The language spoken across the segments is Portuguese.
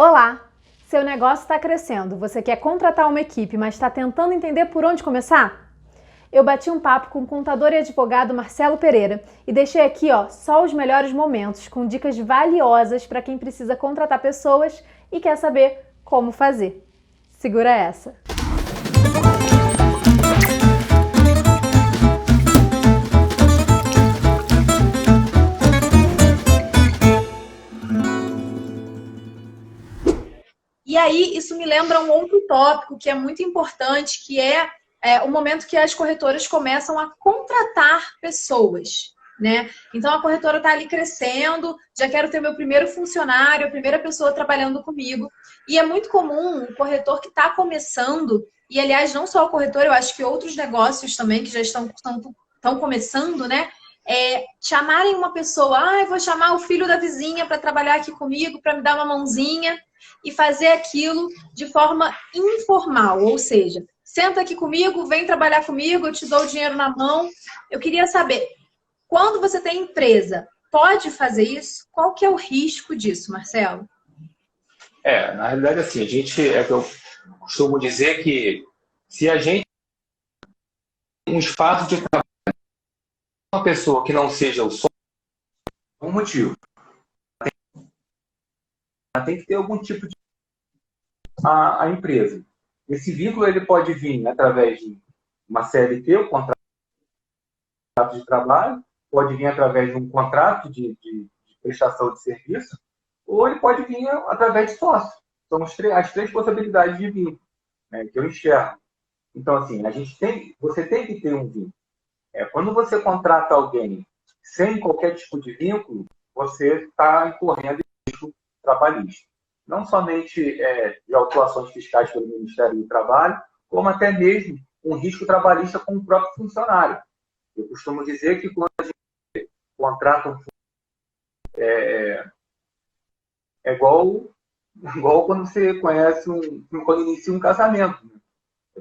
Olá! Seu negócio está crescendo, você quer contratar uma equipe, mas está tentando entender por onde começar? Eu bati um papo com o contador e advogado Marcelo Pereira e deixei aqui só os melhores momentos, com dicas valiosas para quem precisa contratar pessoas e quer saber como fazer. Segura essa! E aí, isso me lembra um outro tópico que é muito importante, que é o momento que as corretoras começam a contratar pessoas, né? Então, a corretora está ali crescendo, já quero ter meu primeiro funcionário, a primeira pessoa trabalhando comigo. E é muito comum o corretor que está começando, e aliás, não só o corretor, eu acho que outros negócios também que já estão começando, né? Chamarem uma pessoa, eu vou chamar o filho da vizinha para trabalhar aqui comigo, para me dar uma mãozinha, e fazer aquilo de forma informal, ou seja, senta aqui comigo, vem trabalhar comigo, eu te dou o dinheiro na mão. Eu queria saber, quando você tem empresa, pode fazer isso? Qual que é o risco disso, Marcelo? Na realidade, assim, é que eu costumo dizer que se a gente tem um espaço de trabalho, uma pessoa que não seja o só, um motivo. Ela tem que ter algum tipo de a empresa. Esse vínculo ele pode vir através de uma CLT, um contrato de trabalho, pode vir através de um contrato de prestação de serviço, ou ele pode vir através de sócio. São as três possibilidades de vínculo, né, que eu enxergo. Então, assim, você tem que ter um vínculo. Quando você contrata alguém sem qualquer tipo de vínculo, você está incorrendo em risco trabalhista. Não somente de autuações fiscais pelo Ministério do Trabalho, como até mesmo um risco trabalhista com o próprio funcionário. Eu costumo dizer que quando a gente contrata um funcionário, é igual quando você quando inicia um casamento. Né?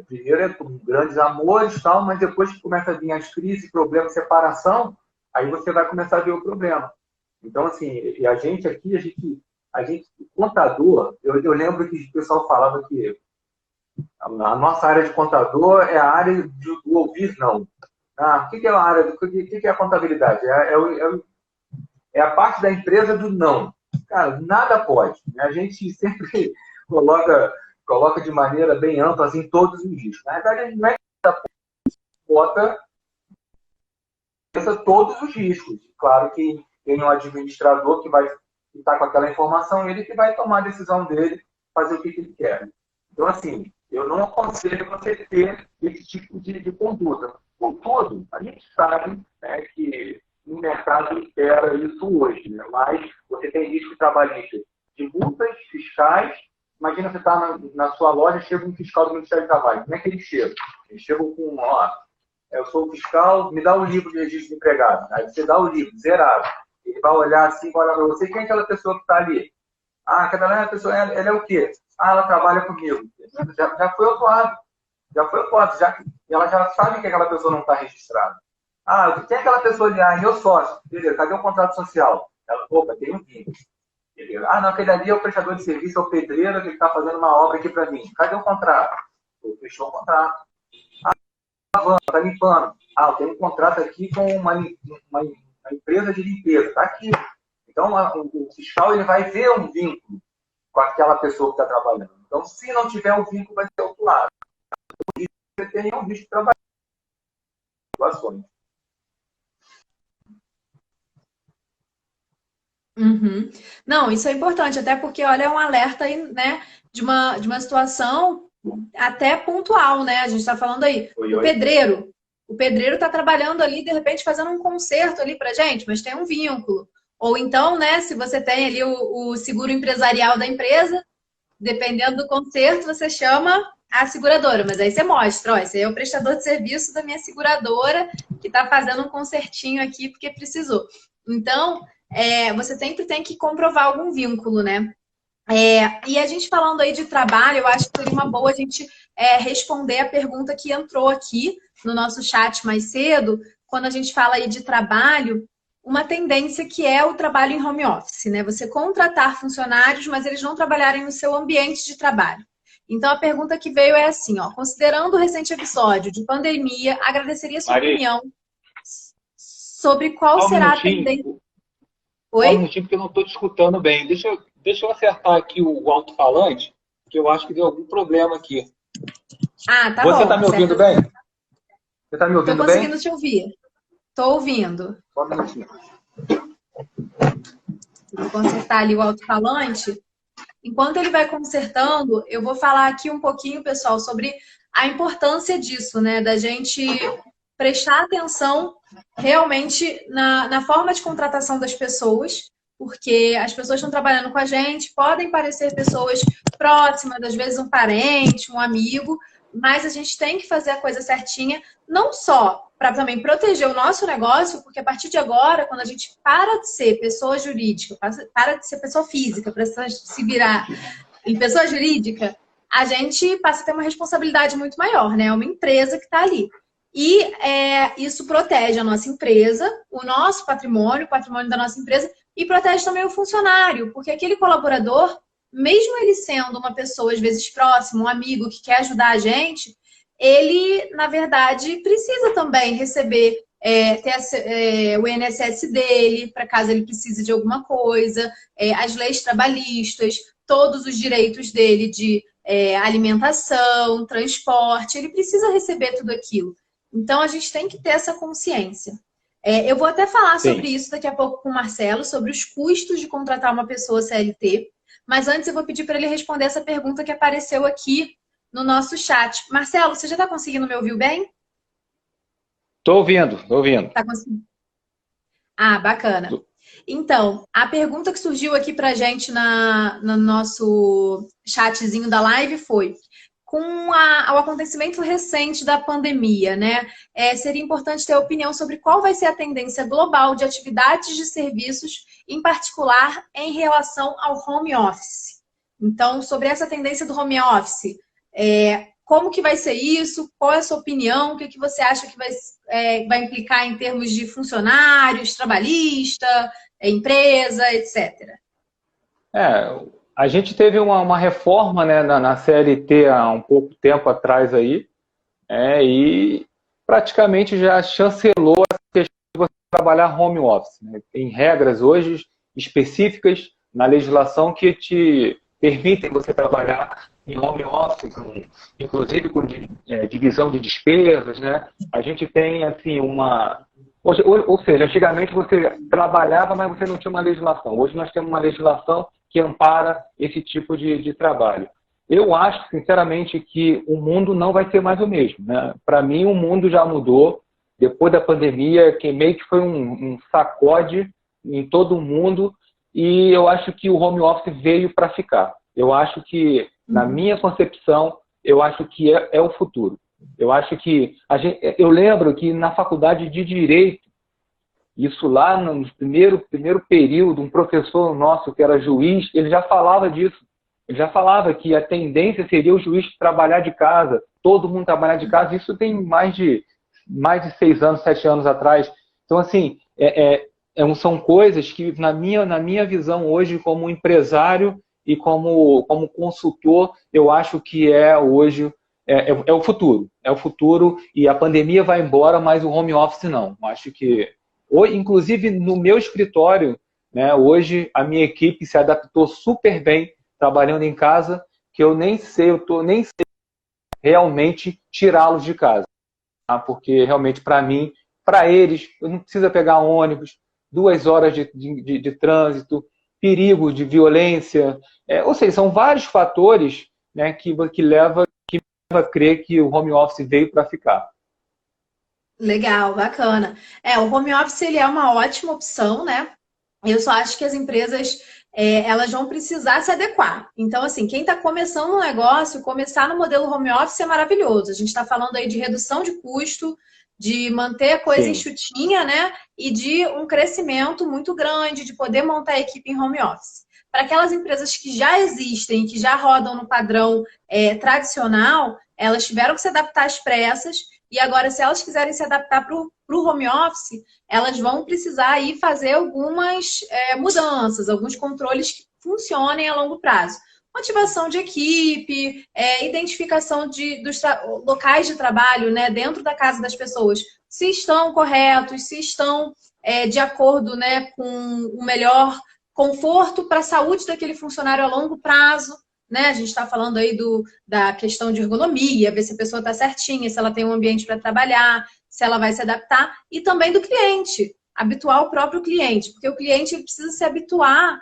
Primeiro é com grandes amores, tal, mas depois que começa a vir as crises, problemas, separação, aí você vai começar a ver o problema. Então, assim, e a gente aqui, contador, eu lembro que o pessoal falava que a nossa área de contador é a área do ouvir não. O que é a área, o que é a contabilidade? É a parte da empresa do não. Cara, nada pode. Né? A gente sempre coloca de maneira bem ampla assim, todos os riscos. Na verdade, a gente não é que bota todos os riscos. Claro que tem um administrador que vai estar com aquela informação, ele que vai tomar a decisão dele, fazer o que ele quer. Então, assim, eu não aconselho você ter esse tipo de conduta. Contudo, a gente sabe, né, que o mercado espera isso hoje, né? Mas você tem risco trabalhista de multas fiscais. Imagina você está na sua loja, chega um fiscal do Ministério do Trabalho. Como é que ele chega? Ele chega com, eu sou o fiscal, me dá o livro de registro de empregado. Aí você dá o livro, zerado. Ele vai olhar assim, vai olhar para você, quem é aquela pessoa que está ali? Aquela pessoa, ela é o quê? Ela trabalha comigo. Já foi autuado. Ela já sabe que aquela pessoa não está registrada. Quem é aquela pessoa ali? Meu sócio. Beleza, cadê o contrato social? Ela, opa, tem um vínculo. Não, aquele ali é o prestador de serviço, é o pedreiro que está fazendo uma obra aqui para mim. Cadê o contrato? Fechou o contrato. Está limpando. Tem um contrato aqui com uma empresa de limpeza. Está aqui. Então, o fiscal ele vai ver um vínculo com aquela pessoa que está trabalhando. Então, se não tiver um vínculo, vai ser autuado. Por isso, você tem um risco de trabalhar. Uhum. Não, isso é importante, até porque, olha, é um alerta aí, né, de uma situação até pontual, né? A gente está falando aí, o pedreiro está trabalhando ali, de repente, fazendo um conserto ali pra gente, mas tem um vínculo. Ou então, né, se você tem ali o seguro empresarial da empresa, dependendo do conserto, você chama a seguradora, mas aí você mostra, esse aí é o prestador de serviço da minha seguradora que está fazendo um consertinho aqui porque precisou. Então, você sempre tem que comprovar algum vínculo, né? E a gente falando aí de trabalho, eu acho que seria uma boa a gente responder a pergunta que entrou aqui no nosso chat mais cedo, quando a gente fala aí de trabalho, uma tendência que é o trabalho em home office, né? Você contratar funcionários, mas eles não trabalharem no seu ambiente de trabalho. Então, a pergunta que veio é assim, ó, considerando o recente episódio de pandemia, agradeceria sua Maria, opinião sobre qual só um será a minutinho. tendência... Só um Oi? minutinho, porque eu não estou te escutando bem. Deixa eu acertar aqui o alto-falante, que eu acho que deu algum problema aqui. Ah, tá Você bom. está me ouvindo bem? Você está me Tô ouvindo conseguindo bem? te ouvir. Tô ouvindo. Só um minutinho. Vou consertar ali o alto-falante. Enquanto ele vai consertando, eu vou falar aqui um pouquinho, pessoal, sobre a importância disso, né? Da gente prestar atenção realmente na forma de contratação das pessoas, porque as pessoas estão trabalhando com a gente, podem parecer pessoas próximas, às vezes um parente, um amigo, mas a gente tem que fazer a coisa certinha, não só para também proteger o nosso negócio, porque a partir de agora, quando a gente para de ser pessoa jurídica, para de ser pessoa física, para se virar em pessoa jurídica, a gente passa a ter uma responsabilidade muito maior, né? É uma empresa que está ali. E isso protege a nossa empresa, o nosso patrimônio, o patrimônio da nossa empresa, e protege também o funcionário, porque aquele colaborador, mesmo ele sendo uma pessoa, às vezes, próxima, um amigo que quer ajudar a gente, ele, na verdade, precisa também receber, ter o INSS dele, para caso ele precise de alguma coisa, as leis trabalhistas, todos os direitos dele de alimentação, transporte, ele precisa receber tudo aquilo. Então, a gente tem que ter essa consciência. Eu vou até falar sobre isso daqui a pouco com o Marcelo, sobre os custos de contratar uma pessoa CLT, mas antes eu vou pedir para ele responder essa pergunta que apareceu aqui no nosso chat. Marcelo, você já está conseguindo me ouvir bem? Estou ouvindo. Tá conseguindo? Ah, bacana. Então, a pergunta que surgiu aqui pra gente no nosso chatzinho da live foi: com o acontecimento recente da pandemia, né? Seria importante ter opinião sobre qual vai ser a tendência global de atividades de serviços, em particular em relação ao home office. Então, sobre essa tendência do home office, como que vai ser isso? Qual é a sua opinião? O que você acha que vai implicar em termos de funcionários, trabalhista, empresa, etc.? A gente teve uma reforma, né, na CLT há um pouco tempo atrás aí, e praticamente já chancelou a questão de você trabalhar home office, né? Tem regras hoje específicas na legislação que te permitem você trabalhar em home office, inclusive com divisão de despesas, né? A gente tem, assim, ou seja, antigamente você trabalhava, mas você não tinha uma legislação. Hoje nós temos uma legislação que ampara esse tipo de trabalho. Eu acho, sinceramente, que o mundo não vai ser mais o mesmo, né? Para mim, o mundo já mudou. Depois da pandemia, que meio que foi um sacode em todo o mundo, e eu acho que o home office veio para ficar. Eu acho que, na minha concepção, eu acho que é o futuro. Eu acho que... eu lembro que na faculdade de Direito, isso lá no primeiro período, um professor nosso que era juiz, ele já falava disso. Ele já falava que a tendência seria o juiz trabalhar de casa, todo mundo trabalhar de casa. Isso tem mais de 6 anos, 7 anos atrás. Então, assim, são coisas que, na minha visão hoje, como empresário e como consultor, eu acho que hoje é o futuro. É o futuro, e a pandemia vai embora, mas o home office não. Eu acho que... Inclusive, no meu escritório, né, hoje a minha equipe se adaptou super bem trabalhando em casa, que eu nem sei realmente tirá-los de casa. Tá? Porque realmente, para mim, para eles, eu não precisa pegar ônibus, 2 horas de trânsito, perigo de violência. Ou seja, são vários fatores, né, que leva a crer que o home office veio para ficar. Legal, bacana. O home office ele é uma ótima opção, né? Eu só acho que as empresas elas vão precisar se adequar. Então, assim, quem está começando um negócio, começar no modelo home office é maravilhoso. A gente está falando aí de redução de custo, de manter a coisa enxutinha, né? E de um crescimento muito grande, de poder montar a equipe em home office. Para aquelas empresas que já existem, que já rodam no padrão tradicional, elas tiveram que se adaptar às pressas. E agora, se elas quiserem se adaptar para o home office, elas vão precisar aí fazer algumas mudanças, alguns controles que funcionem a longo prazo. Motivação de equipe, identificação dos locais de trabalho, né, dentro da casa das pessoas, se estão corretos, se estão de acordo, né, com o melhor conforto para a saúde daquele funcionário a longo prazo. Né? A gente está falando aí da questão de ergonomia, ver se a pessoa está certinha, se ela tem um ambiente para trabalhar, se ela vai se adaptar, e também do cliente, habituar o próprio cliente, porque o cliente precisa se habituar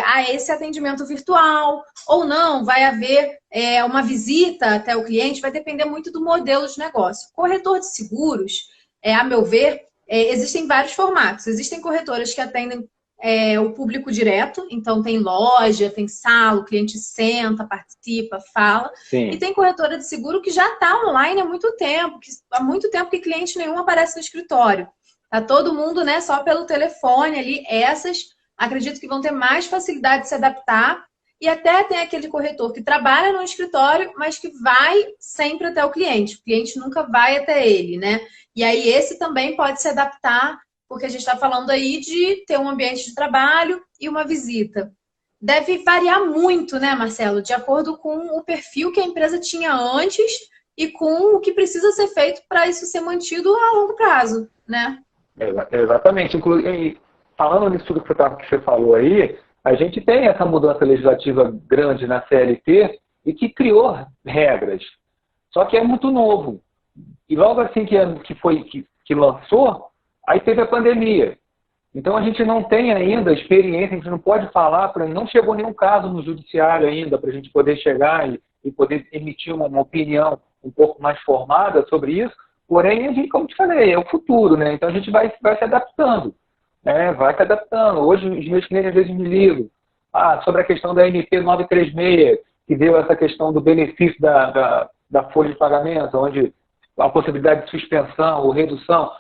a esse atendimento virtual, ou não, vai haver uma visita até o cliente, vai depender muito do modelo de negócio. Corretor de seguros, a meu ver, existem vários formatos. Existem corretoras que atendem o público direto, então tem loja, tem sala, o cliente senta, participa, fala. Sim. E tem corretora de seguro que já está online há muito tempo que cliente nenhum aparece no escritório. Tá todo mundo, né, só pelo telefone ali. Essas, acredito que vão ter mais facilidade de se adaptar. E até tem aquele corretor que trabalha no escritório, mas que vai sempre até o cliente. O cliente nunca vai até ele, né? E aí esse também pode se adaptar, porque a gente está falando aí de ter um ambiente de trabalho e uma visita. Deve variar muito, né, Marcelo? De acordo com o perfil que a empresa tinha antes e com o que precisa ser feito para isso ser mantido a longo prazo, né? Exatamente. Inclusive, falando nisso tudo que você falou aí, a gente tem essa mudança legislativa grande na CLT e que criou regras. Só que é muito novo. E logo assim que lançou, aí teve a pandemia. Então a gente não tem ainda experiência, a gente não pode falar, não chegou nenhum caso no judiciário ainda para a gente poder chegar e poder emitir uma opinião um pouco mais formada sobre isso. Porém, a gente, como te falei, é o futuro, né? Então a gente vai se adaptando. Vai se adaptando. Hoje os meus clientes às vezes me ligam sobre a questão da MP 936, que deu essa questão do benefício da folha de pagamento, onde a possibilidade de suspensão ou redução.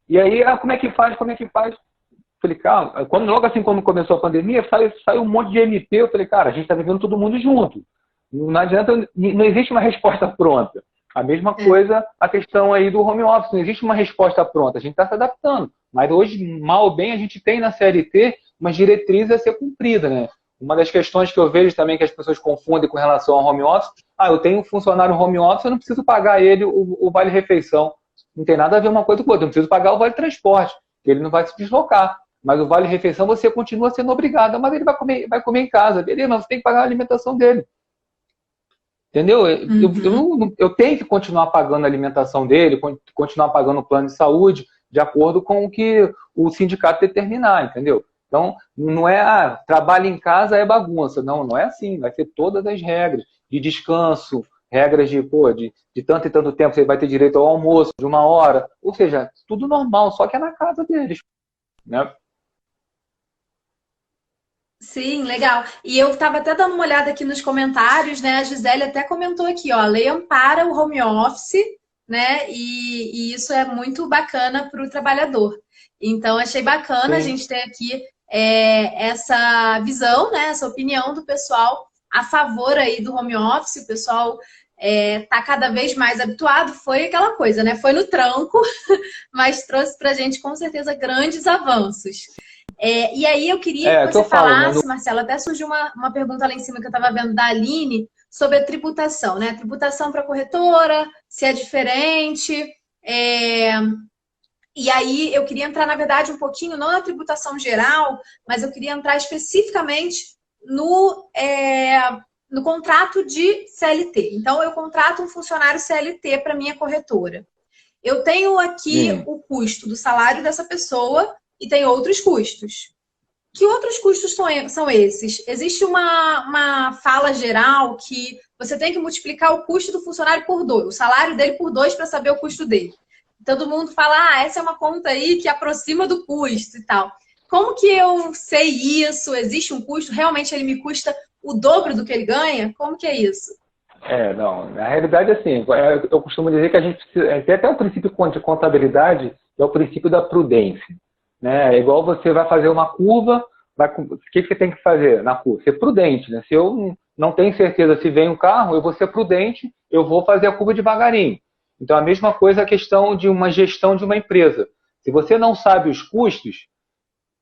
E aí, como é que faz? Falei, cara, logo assim quando começou a pandemia, saiu um monte de MP. Eu falei, cara, a gente está vivendo todo mundo junto. Não adianta, não existe uma resposta pronta. A mesma coisa, a questão aí do home office, não existe uma resposta pronta, a gente está se adaptando. Mas hoje, mal ou bem, a gente tem na CLT umas diretrizes a ser cumprida, né? Uma das questões que eu vejo também que as pessoas confundem com relação ao home office, eu tenho um funcionário home office, eu não preciso pagar ele o vale-refeição. Não tem nada a ver uma coisa com outra. Eu não preciso pagar o vale-transporte, porque ele não vai se deslocar. Mas o vale-refeição você continua sendo obrigado. Mas ele vai comer em casa. Beleza, mas você tem que pagar a alimentação dele. Entendeu? Uhum. Eu tenho que continuar pagando a alimentação dele, continuar pagando o plano de saúde, de acordo com o que o sindicato determinar, entendeu? Então, não é, trabalho em casa é bagunça. Não é assim. Vai ter todas as regras de descanso, regras de tanto e tanto tempo você vai ter direito ao almoço, de 1 hora. Ou seja, tudo normal, só que é na casa deles, né? Sim, legal. E eu estava até dando uma olhada aqui nos comentários, né? A Gisele até comentou aqui, ó, a lei ampara o home office, né? E isso é muito bacana para o trabalhador. Então, achei bacana a gente ter aqui essa visão, né? Essa opinião do pessoal a favor aí do home office. O pessoal tá cada vez mais habituado. Foi aquela coisa, né? Foi no tranco, mas trouxe para a gente, com certeza, grandes avanços. E aí eu queria que você falasse, Marcelo, até surgiu uma pergunta lá em cima que eu estava vendo da Aline sobre a tributação, né? A tributação para corretora, se é diferente. E aí eu queria entrar, na verdade, um pouquinho, não na tributação geral, mas eu queria entrar especificamente no contrato de CLT. Então, eu contrato um funcionário CLT para minha corretora. Eu tenho aqui o custo do salário dessa pessoa e tem outros custos. Que outros custos são esses? Existe uma fala geral que você tem que multiplicar o custo do funcionário por 2, o salário dele por 2 para saber o custo dele. Todo mundo fala, essa é uma conta aí que aproxima do custo e tal. Como que eu sei isso? Existe um custo? Realmente ele me custa o dobro do que ele ganha? Como que é isso? Não. Na realidade, assim, eu costumo dizer que a gente precisa... Tem até um princípio de contabilidade, que é o princípio da prudência. Né? É igual você vai fazer uma curva, o que você tem que fazer na curva? Ser prudente. Né? Se eu não tenho certeza se vem um carro, eu vou ser prudente, eu vou fazer a curva devagarinho. Então, a mesma coisa a questão de uma gestão de uma empresa. Se você não sabe os custos,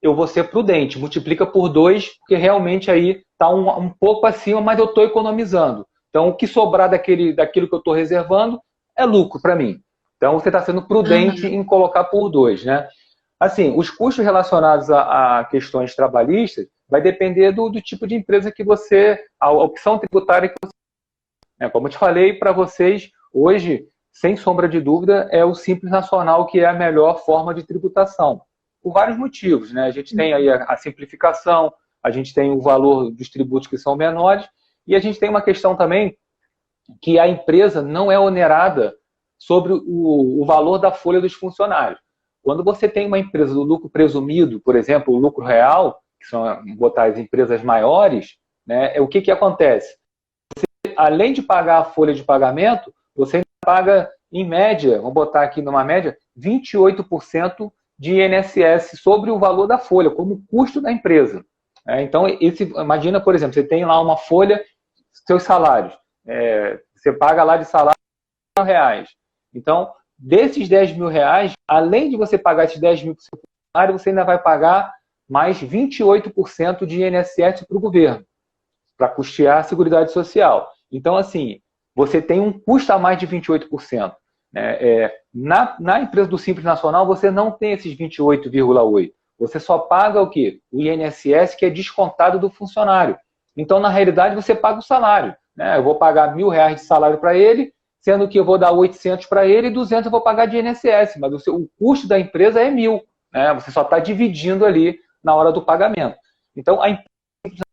eu vou ser prudente, multiplica por 2, porque realmente aí está um pouco acima, mas eu estou economizando. Então, o que sobrar daquilo que eu estou reservando é lucro para mim. Então, você está sendo prudente em colocar por 2, né? Assim, os custos relacionados a questões trabalhistas vai depender do tipo de empresa que você, a opção tributária que você... Como eu te falei para vocês, hoje, sem sombra de dúvida, é o Simples Nacional que é a melhor forma de tributação. Por vários motivos, né? A gente tem aí a simplificação, a gente tem o valor dos tributos que são menores, e a gente tem uma questão também que a empresa não é onerada sobre o valor da folha dos funcionários. Quando você tem uma empresa do lucro presumido, por exemplo, o lucro real, que são, botar as empresas maiores, né, o que acontece? Você, além de pagar a folha de pagamento, você ainda paga, em média, vamos botar aqui numa média, 28% de INSS sobre o valor da folha, como custo da empresa. Então, imagina, por exemplo, você tem lá uma folha, seus salários, você paga lá de salário R$10.000. Então, desses R$10.000, além de você pagar esses 10 mil para o seu funcionário, você ainda vai pagar mais 28% de INSS para o governo, para custear a Seguridade Social. Então, assim, você tem um custo a mais de 28%. Né? Na empresa do Simples Nacional, você não tem esses 28,8%. Você só paga o quê? O INSS, que é descontado do funcionário. Então, na realidade, você paga o salário. Né? Eu vou pagar R$1.000 de salário para ele, sendo que eu vou dar 800 para ele e 200 eu vou pagar de INSS, mas o custo da empresa é 1.000, né? Você só está dividindo ali na hora do pagamento. Então, a empresa,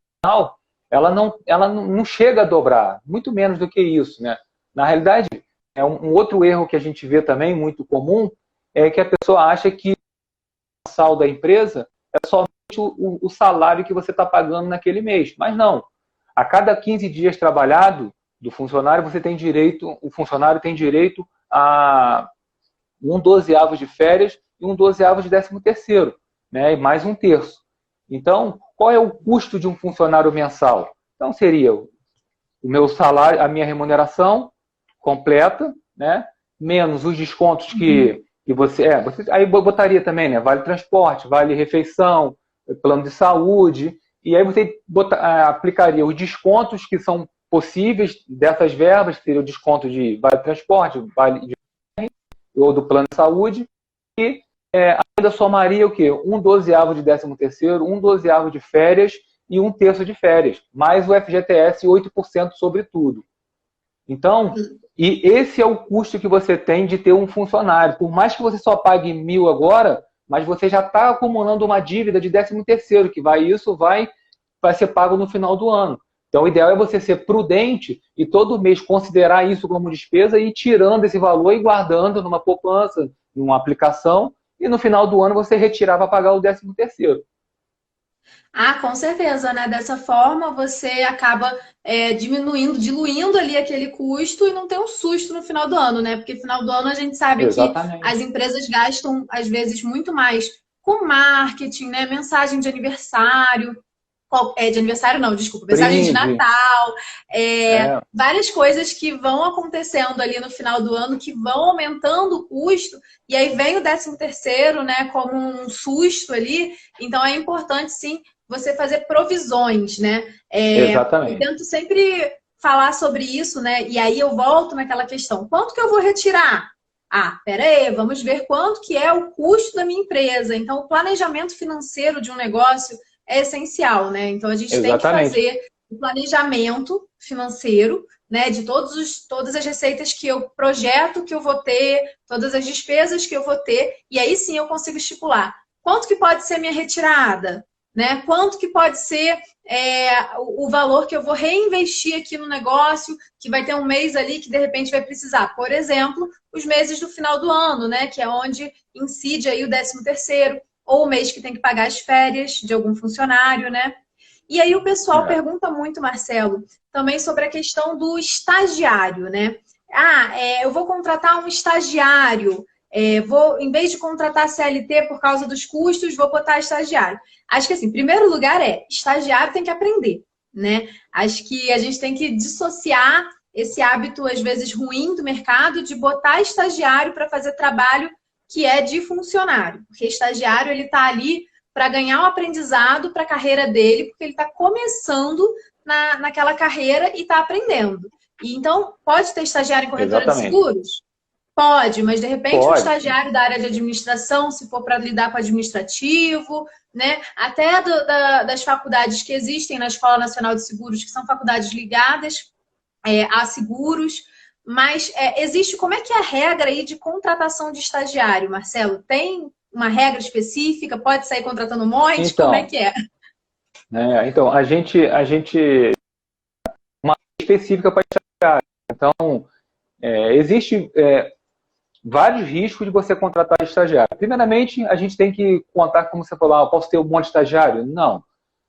ela não chega a dobrar, muito menos do que isso, né? Na realidade, um outro erro que a gente vê também, muito comum, é que a pessoa acha que o mensal da empresa é somente o salário que você está pagando naquele mês, mas não. A cada 15 dias trabalhado, do funcionário, o funcionário tem direito a 1/12 de férias e 1/12 de 13º, né? E mais 1/3. Então, qual é o custo de um funcionário mensal? Então, seria o meu salário, a minha remuneração completa, né? Menos os descontos que você... aí botaria também, né? Vale transporte, vale refeição, plano de saúde, e aí você aplicaria os descontos que são possíveis dessas verbas, que seria o desconto de vale transporte, vale de ou do plano de saúde, e ainda somaria o quê? 1/12 de 13º, 1/12 de férias e 1/3 de férias, mais o FGTS 8% sobre tudo. Então, e esse é o custo que você tem de ter um funcionário. Por mais que você só pague 1.000 agora, mas você já está acumulando uma dívida de 13º, que vai ser pago no final do ano. Então, o ideal é você ser prudente e todo mês considerar isso como despesa e ir tirando esse valor e guardando numa poupança, numa aplicação, e no final do ano você retirar para pagar o 13º. Com certeza, né? Dessa forma você acaba diluindo ali aquele custo e não tem um susto no final do ano, né? Porque no final do ano a gente sabe Exatamente. que as empresas gastam, às vezes, muito mais com marketing, né? Mensagem de aniversário. De aniversário não, desculpa, mensagem de Natal, várias coisas que vão acontecendo ali no final do ano, que vão aumentando o custo, e aí vem o 13º, né, como um susto ali, então é importante sim você fazer provisões, né? Exatamente. Eu tento sempre falar sobre isso, né? E aí eu volto naquela questão, quanto que eu vou retirar? Pera aí, vamos ver quanto que é o custo da minha empresa. Então, o planejamento financeiro de um negócio é essencial, né? Então, a gente tem que fazer o planejamento financeiro, né? De todas as receitas que eu projeto que eu vou ter, todas as despesas que eu vou ter, e aí sim eu consigo estipular quanto que pode ser minha retirada, né? Quanto que pode ser o valor que eu vou reinvestir aqui no negócio, que vai ter um mês ali que de repente vai precisar. Por exemplo, os meses do final do ano, né? Que é onde incide aí o 13º, ou o mês que tem que pagar as férias de algum funcionário, né? E aí o pessoal pergunta muito, Marcelo, também sobre a questão do estagiário, né? Eu vou contratar um estagiário, em vez de contratar CLT por causa dos custos, vou botar estagiário. Acho que assim, em primeiro lugar estagiário tem que aprender, né? Acho que a gente tem que dissociar esse hábito, às vezes, ruim do mercado de botar estagiário para fazer trabalho que é de funcionário. Porque estagiário, ele está ali para ganhar um aprendizado para a carreira dele, porque ele está começando naquela carreira e está aprendendo. E, então, pode ter estagiário em corretora de seguros? Pode, mas de repente um estagiário da área de administração, se for para lidar com administrativo, né? Até das faculdades que existem na Escola Nacional de Seguros, que são faculdades ligadas a seguros, mas existe, como é que é a regra aí de contratação de estagiário, Marcelo? Tem uma regra específica? Pode sair contratando um monte? Então, como é que é? Então, a gente uma específica para estagiário. Então, existe vários riscos de você contratar estagiário. Primeiramente, a gente tem que contar, como você falou, posso ter um monte de estagiário? Não.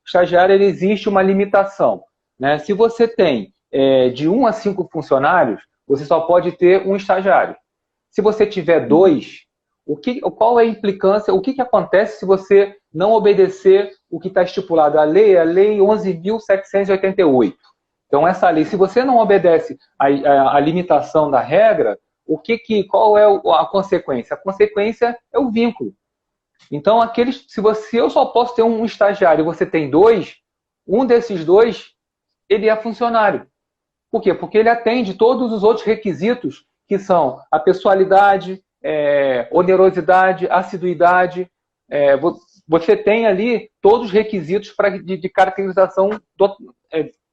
Estagiário, ele existe uma limitação, né? Se você tem de 1 a 5 funcionários, você só pode ter um estagiário. Se você tiver 2, qual é a implicância? O que acontece se você não obedecer o que está estipulado? A lei 11.788. Então, essa lei, se você não obedece a limitação da regra, qual é a consequência? A consequência é o vínculo. Então, se eu só posso ter um estagiário e você tem 2, um desses 2, ele é funcionário. Por quê? Porque ele atende todos os outros requisitos, que são a pessoalidade, onerosidade, assiduidade. Você tem ali todos os requisitos de caracterização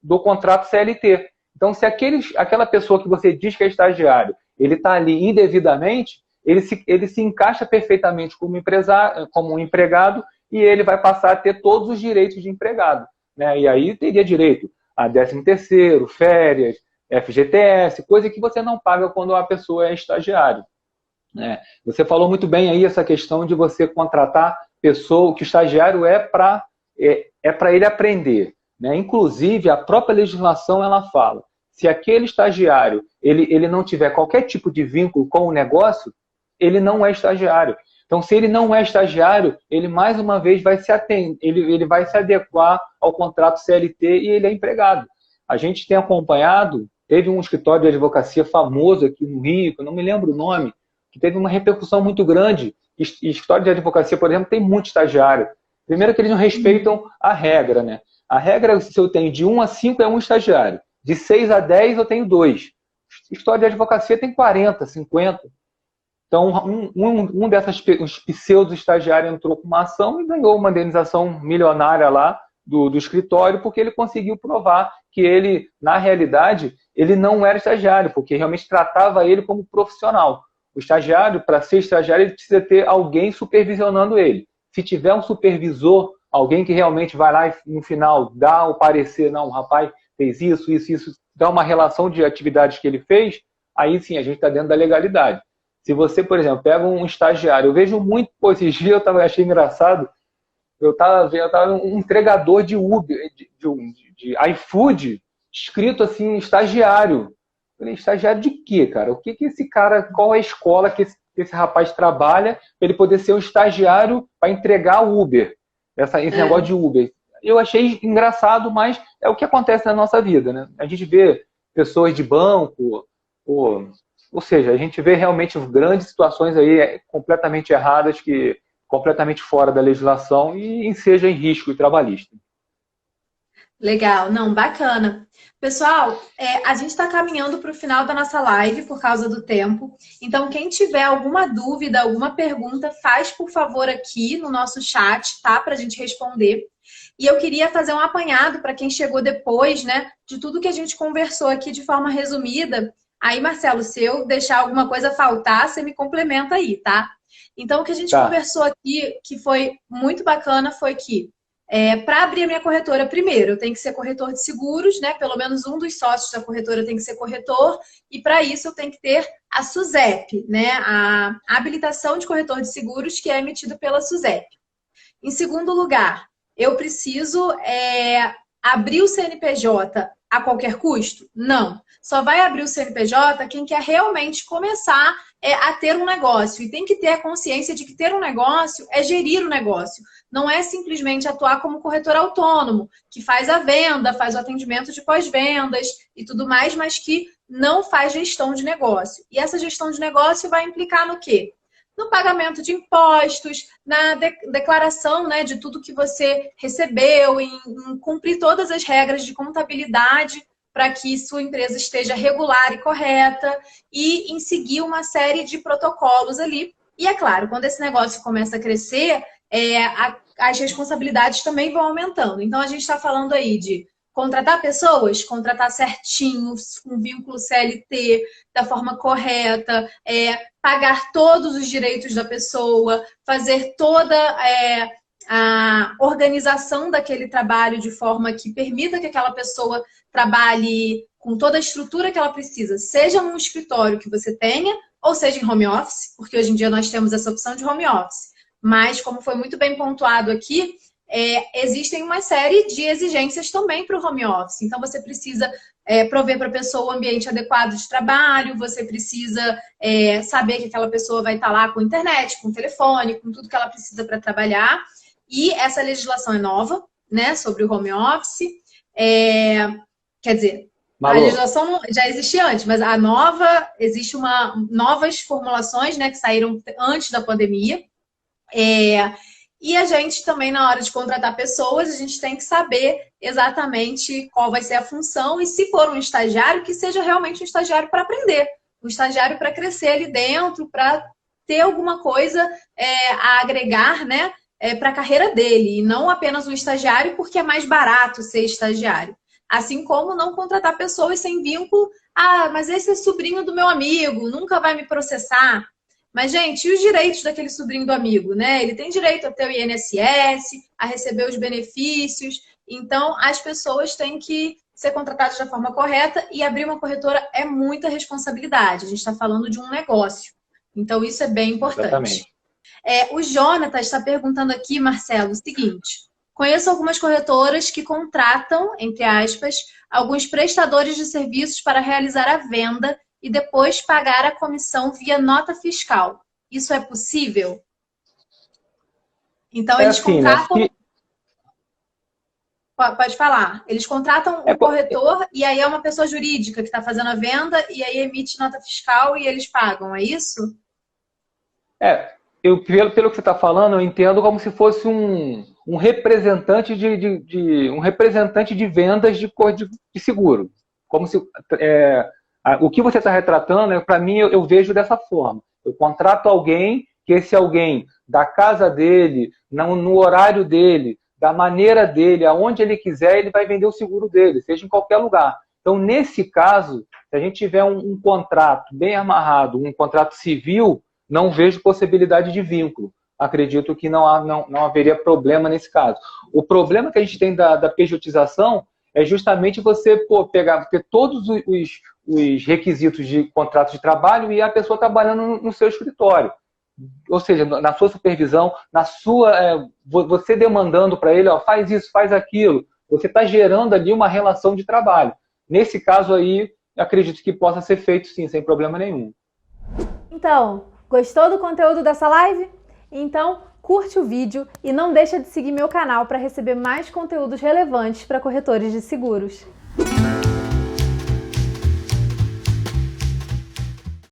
do contrato CLT. Então, se aquela pessoa que você diz que é estagiário, ele está ali indevidamente, ele se encaixa perfeitamente como um empregado e ele vai passar a ter todos os direitos de empregado, né? E aí teria direito a 13º, férias, FGTS, coisa que você não paga quando a pessoa é estagiário, né? Você falou muito bem aí essa questão de você contratar pessoa, que o estagiário é para ele aprender, né? Inclusive, a própria legislação ela fala, se aquele estagiário ele não tiver qualquer tipo de vínculo com o negócio, ele não é estagiário. Então, se ele não é estagiário, ele mais uma vez vai se ele vai se adequar ao contrato CLT e ele é empregado. A gente tem acompanhado, teve um escritório de advocacia famoso aqui no Rio, que eu não me lembro o nome, que teve uma repercussão muito grande. Escritório de advocacia, por exemplo, tem muito estagiário. Primeiro que eles não respeitam a regra, né? A regra, se eu tenho de 1 a 5, é um estagiário. De 6 a 10, eu tenho 2. História de advocacia tem 40, 50. Então, um desses pseudo-estagiários entrou com uma ação e ganhou uma indenização milionária lá do escritório, porque ele conseguiu provar que ele, na realidade, ele não era estagiário, porque realmente tratava ele como profissional. O estagiário, para ser estagiário, ele precisa ter alguém supervisionando ele. Se tiver um supervisor, alguém que realmente vai lá e, no final, dá o parecer, não, o rapaz fez isso, dá uma relação de atividades que ele fez, aí sim, a gente está dentro da legalidade. Se você, por exemplo, pega um estagiário, eu vejo muito, esses dias eu achei engraçado, eu estava um entregador de Uber, de iFood, escrito assim, estagiário. Eu falei, estagiário de quê, cara? O que esse cara, qual é a escola que esse rapaz trabalha para ele poder ser um estagiário para entregar o Uber? Esse negócio de Uber. Eu achei engraçado, mas é o que acontece na nossa vida, né? A gente vê pessoas de banco, ou seja, a gente vê realmente grandes situações aí completamente erradas, completamente fora da legislação e seja em risco trabalhista. Legal, não, bacana. Pessoal, a gente está caminhando para o final da nossa live por causa do tempo. Então, quem tiver alguma dúvida, alguma pergunta, faz, por favor, aqui no nosso chat, tá? Para a gente responder. E eu queria fazer um apanhado para quem chegou depois, né? De tudo que a gente conversou aqui de forma resumida. Aí, Marcelo, se eu deixar alguma coisa faltar, você me complementa aí, tá? Então, o que a gente conversou aqui, que foi muito bacana, foi que para abrir a minha corretora, primeiro, eu tenho que ser corretor de seguros, né? Pelo menos um dos sócios da corretora tem que ser corretor. E para isso eu tenho que ter a SUSEP, né? A habilitação de corretor de seguros, que é emitida pela SUSEP. Em segundo lugar, eu preciso abrir o CNPJ a qualquer custo? Não. Só vai abrir o CNPJ quem quer realmente começar a ter um negócio. E tem que ter a consciência de que ter um negócio é gerir o negócio. Não é simplesmente atuar como corretor autônomo, que faz a venda, faz o atendimento de pós-vendas e tudo mais, mas que não faz gestão de negócio. E essa gestão de negócio vai implicar no quê? No pagamento de impostos, na declaração, né, de tudo que você recebeu, em cumprir todas as regras de contabilidade para que sua empresa esteja regular e correta, e em seguir uma série de protocolos ali. E é claro, quando esse negócio começa a crescer, as responsabilidades também vão aumentando. Então, a gente está falando aí de contratar pessoas, contratar certinho, com vínculo CLT, da forma correta, pagar todos os direitos da pessoa, fazer toda a organização daquele trabalho de forma que permita que aquela pessoa trabalhe com toda a estrutura que ela precisa, seja num escritório que você tenha, ou seja em home office, porque hoje em dia nós temos essa opção de home office. Mas, como foi muito bem pontuado aqui, existem uma série de exigências também para o home office. Então, você precisa prover para a pessoa um ambiente adequado de trabalho, você precisa saber que aquela pessoa vai estar lá com internet, com telefone, com tudo que ela precisa para trabalhar. E essa legislação é nova, né, sobre o home office. Quer dizer, a legislação já existia antes, mas a nova, existe novas formulações, né, que saíram antes da pandemia. E a gente também, na hora de contratar pessoas, a gente tem que saber exatamente qual vai ser a função, e se for um estagiário, que seja realmente um estagiário para aprender, um estagiário para crescer ali dentro, para ter alguma coisa a agregar, né, para a carreira dele, e não apenas um estagiário porque é mais barato ser estagiário. Assim como não contratar pessoas sem vínculo. Ah, mas esse é sobrinho do meu amigo, nunca vai me processar. Mas, gente, e os direitos daquele sobrinho do amigo, né? Ele tem direito a ter o INSS, a receber os benefícios. Então, as pessoas têm que ser contratadas da forma correta, e abrir uma corretora é muita responsabilidade. A gente está falando de um negócio. Então, isso é bem importante. Exatamente. O Jonatas está perguntando aqui, Marcelo, o seguinte: conheço algumas corretoras que contratam, entre aspas, alguns prestadores de serviços para realizar a venda e depois pagar a comissão via nota fiscal. Isso é possível? Então, eles assim, contratam... né? Pode falar. Eles contratam um corretor e aí é uma pessoa jurídica que está fazendo a venda e aí emite nota fiscal e eles pagam, é isso? Pelo que você está falando, eu entendo como se fosse um representante um representante de vendas de seguro. Como se... o que você está retratando, para mim, eu vejo dessa forma. Eu contrato alguém, que esse alguém, da casa dele, no horário dele, da maneira dele, aonde ele quiser, ele vai vender o seguro dele, seja em qualquer lugar. Então, nesse caso, se a gente tiver um contrato bem amarrado, um contrato civil, não vejo possibilidade de vínculo. Acredito que não haveria problema nesse caso. O problema que a gente tem da pejotização é justamente você ter todos os requisitos de contrato de trabalho e a pessoa trabalhando no seu escritório. Ou seja, na sua supervisão, você demandando para ele, faz isso, faz aquilo. Você está gerando ali uma relação de trabalho. Nesse caso aí, acredito que possa ser feito sim, sem problema nenhum. Então, gostou do conteúdo dessa live? Então, curte o vídeo e não deixa de seguir meu canal para receber mais conteúdos relevantes para corretores de seguros.